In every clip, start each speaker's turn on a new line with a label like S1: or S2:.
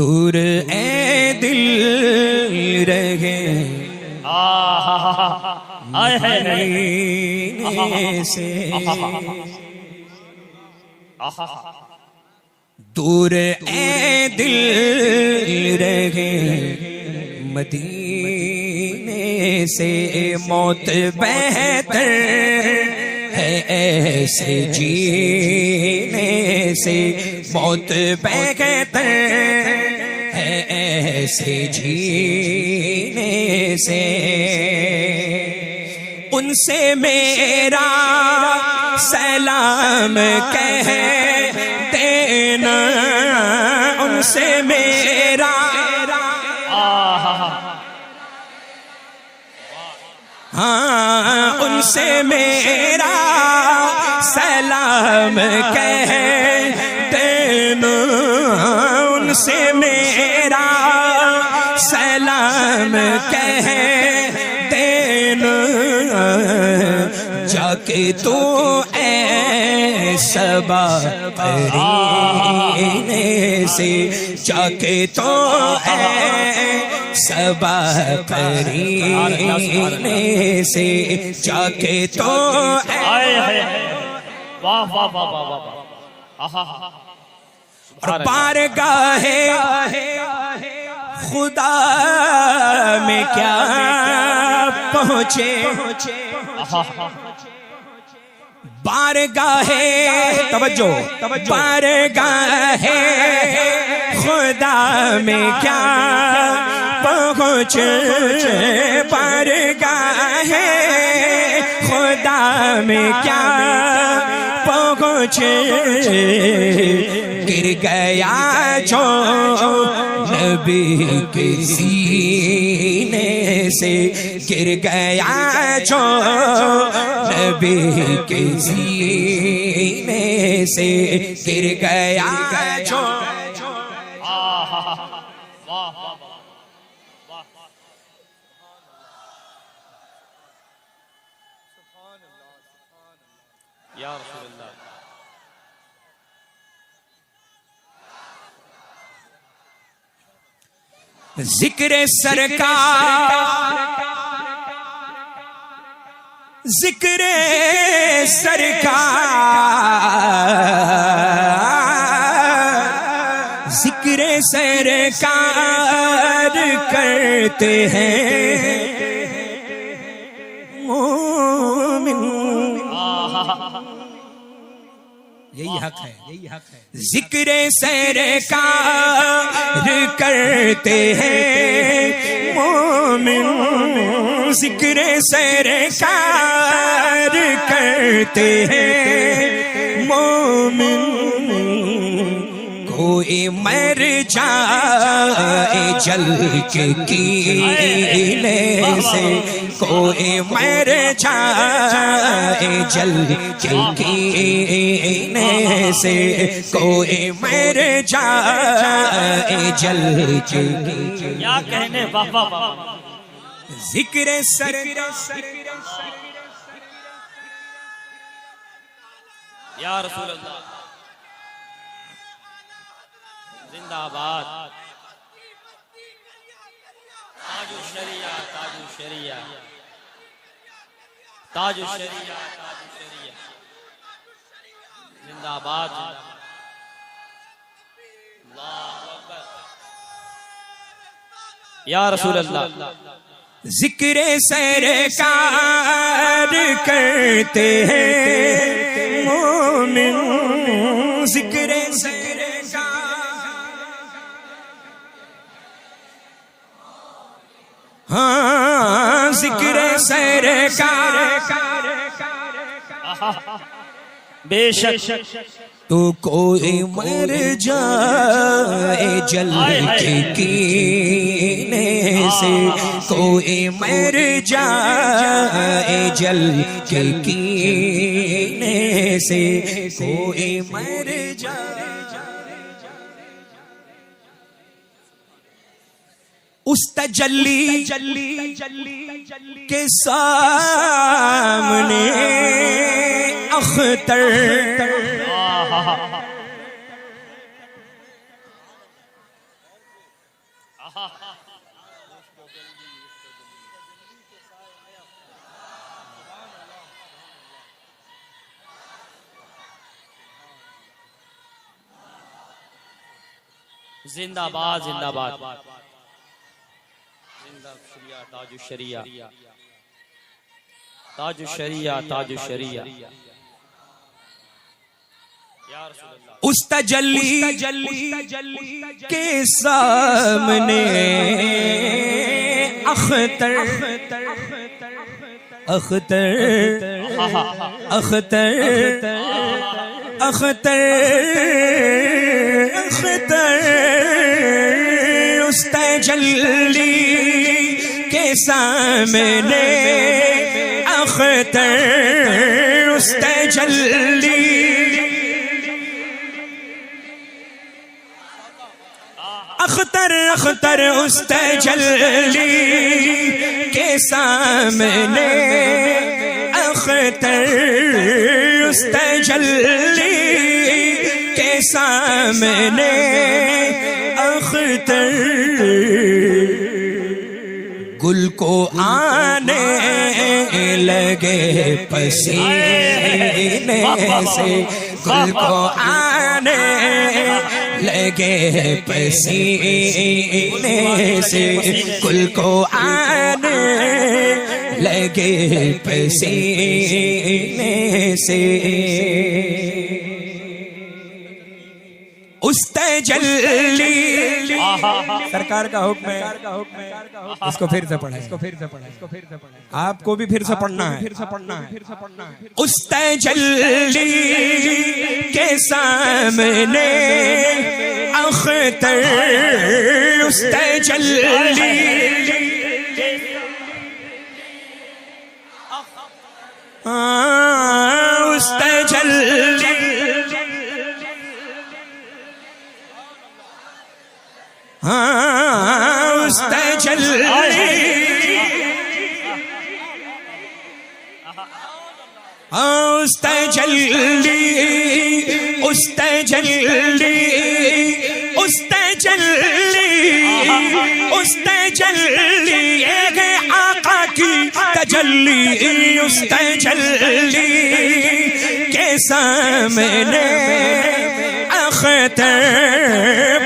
S1: दूर ए दिल रहे मदीने से, दूर ए दिल रहे मदीने से, मौत बेहतर है ऐसे जीने से, मौत बेहतर है ऐसे जीने से। उनसे मेरा सलाम कह देना, उनसे मेरा हाँ, उनसे मेरा सलाम कह देना, उनसे मेरा सलाम कह देना। जाके तो सबा करीने से, जाके तो सबा करीने से, जाके तो
S2: वाह वाह वाह वाह वाह।
S1: और बारगाहे खुदा में क्या पहुँचे, बारगाहे तवज्जो, बारगाहे खुदा में क्या पहुँचे, बारगाहे खुदा में क्या पहुँचे। गिर गया जो नबी के सीने से, गिर गया जो नबी के सीने से, गिर गया जो।
S2: या रसूलल्लाह।
S1: जिक्र सरकार, जिक्र सरकार, जिक्र सरकार करते हैं मोमिन। यही हक है, यही हक है। जिक्र सरकार करते हैं मोमिन, जिक्र सरकार करते हैं मोमिन। कोई मर जाए जल के कीने से, कोई मर जाए जल के कीने से, कोई मर जाए जल के।
S2: क्या कहने, वाह वाह वाह।
S1: जिक्र सरकार
S2: या रसूलल्लाह जिंदाबाद। ताजु शरिया, ताजु शरिया, ताजु शरिया, ताजु शरिया, जिंदाबाद। अल्लाहु अकबर। या रसूलल्लाह।
S1: जिक्र सरकार करते हैं मोमिन, जिक्र हाँ, जिक्र सरकार।
S2: बेशक
S1: तो कोई मर जाए जल के कीने से, कोई मर जाए जल के कीने से, कोई मर जाए। उस तजल्ली के सामने अख्तर
S2: जिंदाबाद जिंदाबाद जिंदा शरिया ताजु शरिया ताजु शरिया या रसूल अल्लाह।
S1: उस तजल्ली के सामने अख्तर अख्तर अख्तर अख्तर अख्तर उस तजल्ली के सामने अख्तर उस तजल्ली अख्तर अख्तर उस तजल्ली के सामने अख्तर उस तजल्ली के सामने अख्तर गुल को आने लगे पसीने से गुल को आने लगे पसीने से गुल को आने लगे पसीने से उस तजल्ली सरकार का हुक्म है इसको फिर से पढ़े आपको भी फिर से पढ़ना है उस तजल्ली के सामने अख्तर उस तजल्ली उस तजल्ली उस तजल्ली उस तजल्ली उस तजल्ली उस तजल्ली उस तजल्ली एक आका की तजल्ली उस तजल्ली के सामने अख्तर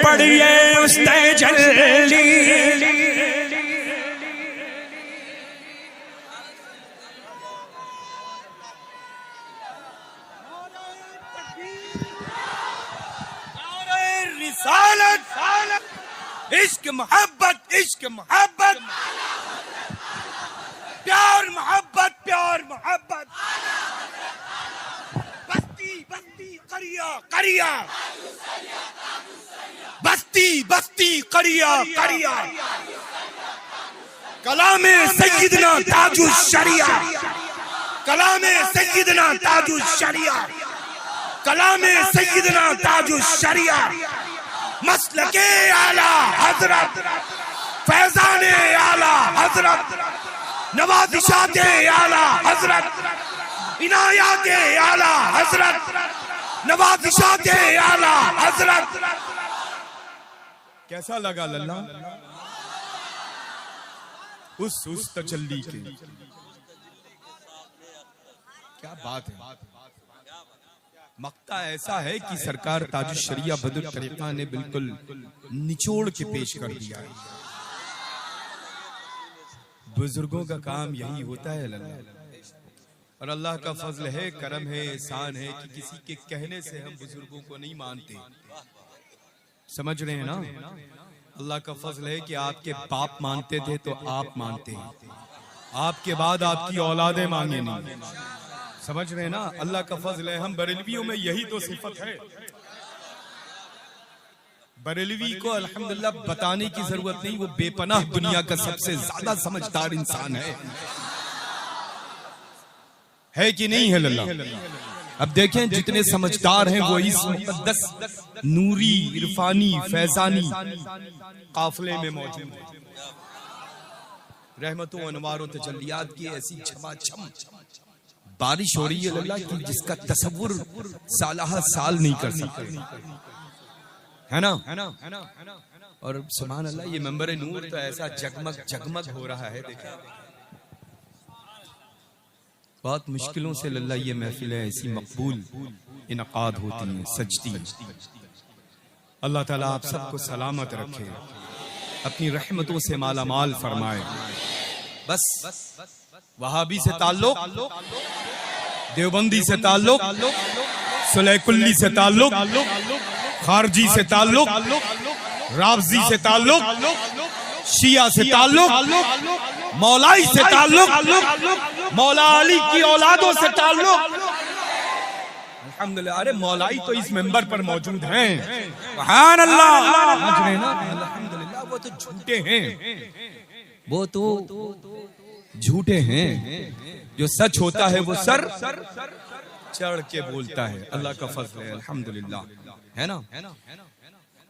S1: पढ़िए उस तजल्ली
S3: इश्क मोहब्बत प्यार मोहब्बत बस्ती बस्ती करिया करिया बस्ती बस्ती करिया करिया कलामे सय्यदना ताजुल शरिया कलामे सय्यदना ताजुल शरिया कलामे सय्यदना ताजुल शरिया मसलके आला हजरत फैजाने आला हजरत नवाजिशाते आला हजरत इनायाते आला हजरत नवाजिशाते आला हजरत। कैसा लगा लल्ला उस तजल्ली के क्या बात है। मक्ता ऐसा है कि सरकार ताजुल शरिया बदुल तरीका ने बिल्कुल निचोड़ के पेश कर दिया है। बुजुर्गों का काम यही होता है लल्ला, और अल्लाह का फजल है, करम है, एहसान है कि किसी के कहने से हम बुजुर्गों को नहीं मानते। समझ रहे हैं ना? अल्लाह का फजल है कि आपके बाप मानते थे तो आप मानते हैं, आपके बाद आपकी औलादे मांगे नहीं। समझ रहे हैं ना? अल्लाह का फजल है। हम बरेलवियों में यही तो सिफत है। बरेलवी को अल्हम्दुलिल्लाह बताने की जरूरत नहीं, वो बेपनाह दुनिया का सबसे ज्यादा समझदार इंसान है कि नहीं है लल्ला? अब देखें जितने समझदार हैं वो इस मुक़द्दस नूरी इरफानी फैजानी काफिले में मौजूद है। रहमतों अनवारों तजल्लियात की ऐसी छमाछम बारिश हो रही है लल्ला कि जिसका तसव्वुर सालाहा साल नहीं कर सकते, है ना? और सुभान अल्लाह, ये मंबर नूर तो ऐसा जगमग जगमग हो रहा है। देखिए बहुत मुश्किलों से लल्ला ये महफिलें ऐसी मकबूल इनकाद होती हैं, सजती हैं। अल्लाह ताला आप सबको सलामत रखे, अपनी रहमतों से माला माल फरमाए। बस वहाबी से ताल्लुक, देवबंदी से ताल्लुक, सुलैकुल्ली से ताल्लुक, खारजी से ताल्लुक, रावजी से ताल्लुक, शिया से ताल्लुक, मौलाई से ताल्लुक, मौला अली की औलादों से ताल्लुक। अल्हम्दुलिल्लाह, अरे मौलाई तो इस मेंबर पर मौजूद हैं। सुभान अल्लाह, समझ रहे हैं ना? अल्हम्दुलिल्लाह, वो तो झूठे हैं, वो तो झूठे हैं। जो सच होता है वो सर चढ़ के बोलता है। अल्लाह का फजल है, अल्हम्दुलिल्लाह, है ना?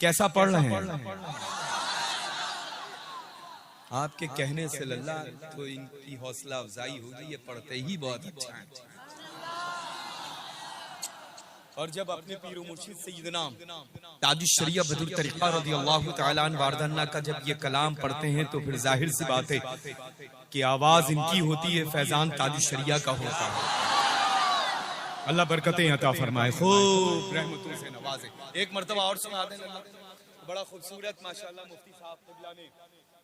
S3: कैसा पढ़ रहे हैं आपके कहने से लल्ला, तो इनकी हौसला अफजाई होगी, ये पढ़ते ही बहुत अच्छा है। और जब अपने पीर मुर्शिद सैयदना ताजुश शरिया बदरुल तरीक़ा रज़ियल्लाहु तआला अन्हु वारदन्ना का जब ये कलाम पढ़ते हैं तो फिर जाहिर सी बात है कि आवाज इनकी होती है, फैजान ताजुश शरिया का होता है। अल्लाह बरकतें अता फरमाए, खूब रहमतों से नवाजे। एक मर्तबा और सुना दें, बड़ा खूबसूरत माशाअल्लाह मुफ्ती साहब क़िबला ने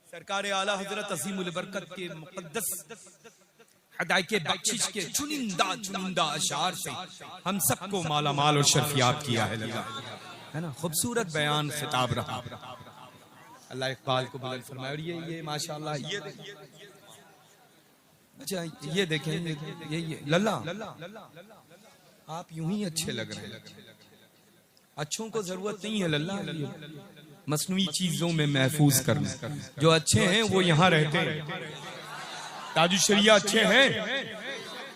S3: सरकार आला हजरत अज़ीमुल बरकत के मुक़द्दस हदायत के बख्शिश के चुनिंदा अशार से हम सबको माला माल और शर्फियाब किया है लल्ला, है ना? खूबसूरत बयान खिताब रहा। अल्लाह इकबाल को बुलंद फरमाए। और ये माशाअल्लाह, ये अच्छा, ये देखें, ये लल्ला, आप यूं ही अच्छे लग रहे हैं। अच्छों को जरूरत नहीं है लल्ला मसनूई चीजों में महफूज करना। जो अच्छे हैं वो यहाँ रहते हैं। ताजुश शरिया अच्छे हैं,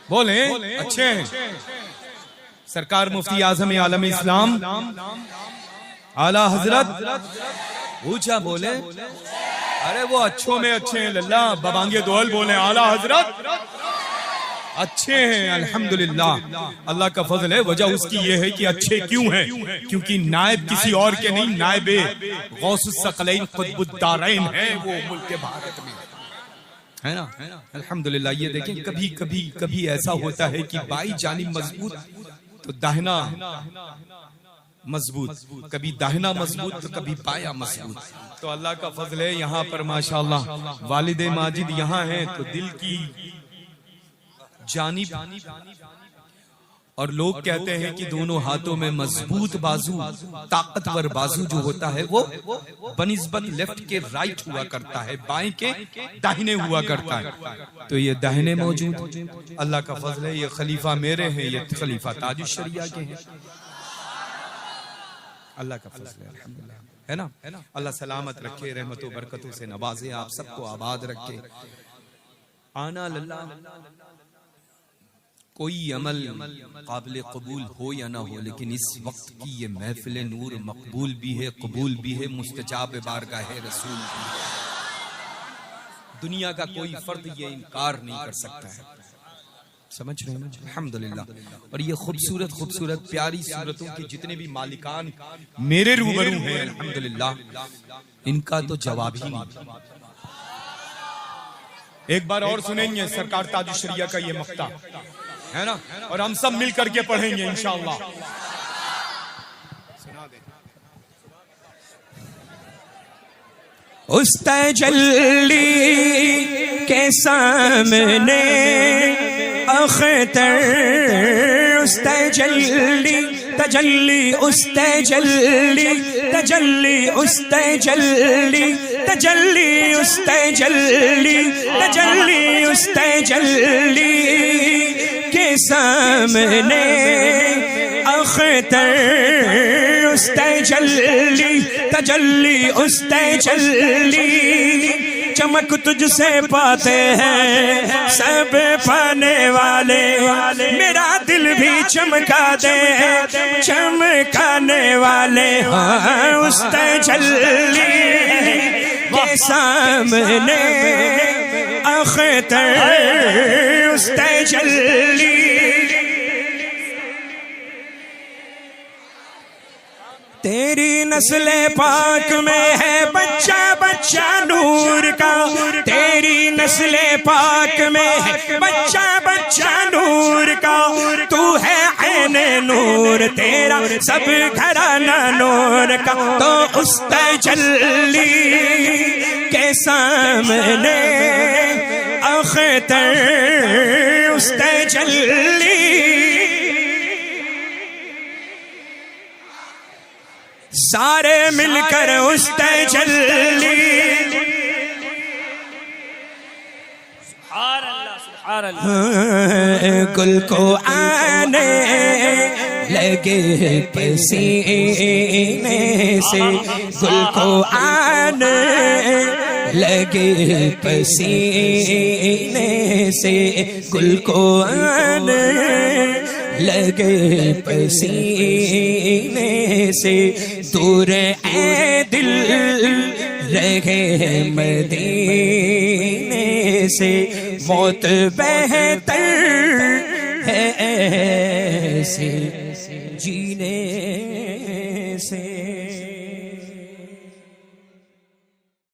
S3: बोले अच्छे हैं। सरकार मुफ्ती आजम आलम इस्लाम आला हजरत ऊंचा बोले, अरे वो अच्छों में अच्छे हैं लल्ला। बबांगे दोहल बोले आला हजरत अच्छे हैं, अल्हम्दुलिल्लाह, अल्लाह का फजल है। वजह उसकी ये है कि अच्छे क्यों हैं? क्योंकि नायब किसी और के नहीं, नायब गौसुस सकलैन कुतुबुद्दारैन है वो मुल्क भारत में, है ना? अल्हम्दुलिल्लाह। ये देखें, कभी कभी कभी ऐसा होता है कि बाई जानिब मजबूत तो दाहिना मजबूत, कभी दाहिना मजबूत तो कभी बाया मजबूत। तो अल्लाह का फजल है, यहाँ पर माशाअल्लाह वालिद माजिद यहाँ हैं तो दिल की जानिब, और लोग कहते हैं कि दोनों हाथों में मजबूत बाजू, ताकतवर बाजू जो होता है वो बनिस्बत लेफ्ट के राइट हुआ करता है, बाएं के दाहिने हुआ करता है। तो ये दाहिने मौजूद, अल्लाह का फजल है। ये खलीफा मेरे हैं, ये खलीफा ताजुश शरिया के हैं। अल्लाह का फजल है, अल्हम्दुलिल्लाह, है ना? अल्लाह सलामत रखे, रहमतों बरकतों से नवाजे, आप सबको आबाद रखे। आना लल्ला, कोई अमल काबिल कबूल हो या ना हो, लेकिन इस वक्त की ये महफिल नूर मकबूल भी है, कबूल भी है, मुस्तजाब बारगाह रसूल भी। दुनिया का कोई फर्द ये इनकार नहीं कर सकता है, समझ रहे हैं? अल्हम्दुलिल्लाह। और ये खूबसूरत खूबसूरत प्यारी सूरतों के जितने भी मालिकान मेरे रूबरू हैं, अल्हम्दुलिल्लाह, इनका तो जवाब ही नहीं। एक बार और सुनेंगे सरकार ताजुश शरिया का ये मक्ता, है ना? और हम सब मिल करके पढ़ेंगे इंशाअल्लाह।
S1: उस तजल्ली के सामने अख्तर, उस तजल्ली तजल्ली, उस तजल्ली तजल्ली, उस तजल्ली तजल्ली, उस तजल्ली तजल्ली, उस तजल्ली के सामने अख्तर, उस तजल्ली तजल्ली, उस तजल्ली चमक तुझसे पाते हैं सब पाने वाले, मेरा दिल भी चमका दे चमकाने वाले। हाँ, उस तजल्ली के सामने अख्तर, उस तजल्ली तेरी नस्ले पाक में है बच्चा बच्चा नूर का, तेरी नस्ले पाक में है बच्चा बच्चा नूर का। तू है ऐने नूर, तेरा सब घराना नूर का। तो उस तजल्ली के सामने अख्तर, उस तजल्ली सारे मिलकर उस तजल्ली, गुल को आने लगे पसीने से, गुल को आने लगे पसीने से, गुल को आने लगे पसीने से। दूर ए दिल रहे मदीने से, मौत बेहतर है ऐसे जीने